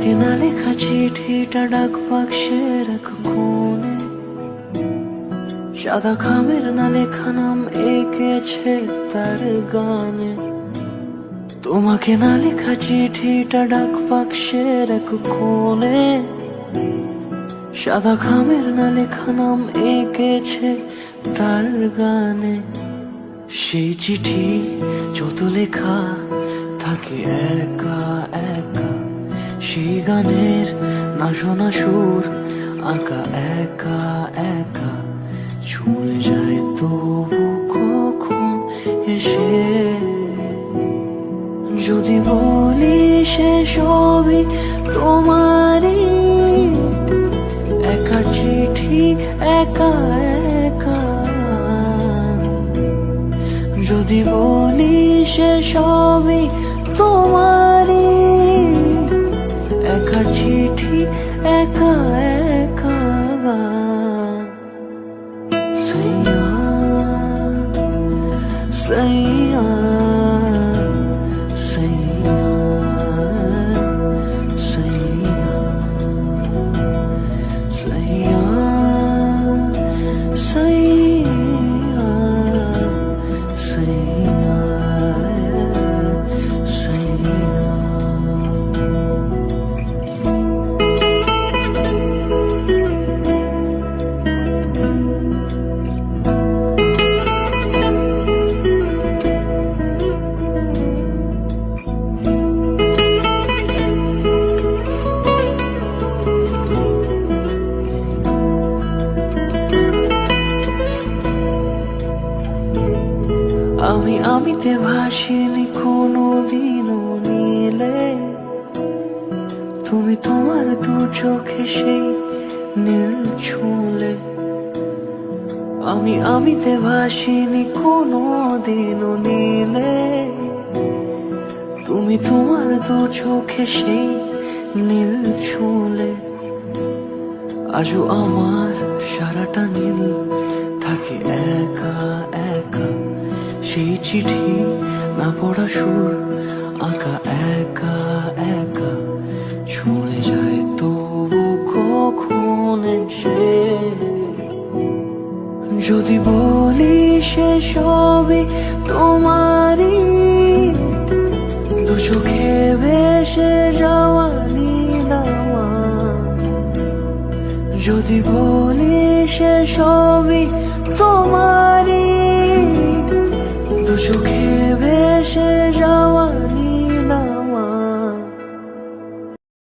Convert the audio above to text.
তোমাকে না লেখা চিঠিটা ডাক বাক্সের এক কোণে, সাদা খামের না লেখা নাম এঁকেছে তার গানে। তোমাকে না লেখা চিঠিটা ডাক বাক্সের এক কোণে, সাদা খামের না লেখা নাম এঁকেছে তার গানে। সেই চিঠি যত লেখা থাকে একা একা, সেই গানের না শোনা সুর আঁকা একা একা, ছুঁয়ে যায় তবু কখন এসে। যদি বলি সে সবই তোমারই, একা চিঠি একা একা। যদি বলি সে সবই তোমারই, একা চিঠি একা একা। সাইয়া সাইয়া সাইয়া সাইয়া সাইয়া সাইয়া সাইয়া সাইয়া। আমিতে ভাসিনি কোনো দিনও নীলে, তুমি তোমার দু চোখে সেই নীল ছুঁলে। আমিতে ভাসিনি কোনো দিনও নীলে, তুমি তোমার দু চোখে সেই নীল ছুঁলে। আজও আমার সারাটা নীল থাকে একা একা, সেই চিঠি না পড়া সুর আঁকা একা একা, ছুঁয়ে যায় তবু কখন এসে। যদি বলি সে সবই তোমারই, দু চোখে ভেসে যাওয়া নীলামা। যদি বলি সে সবই তোমারই, দু চোখে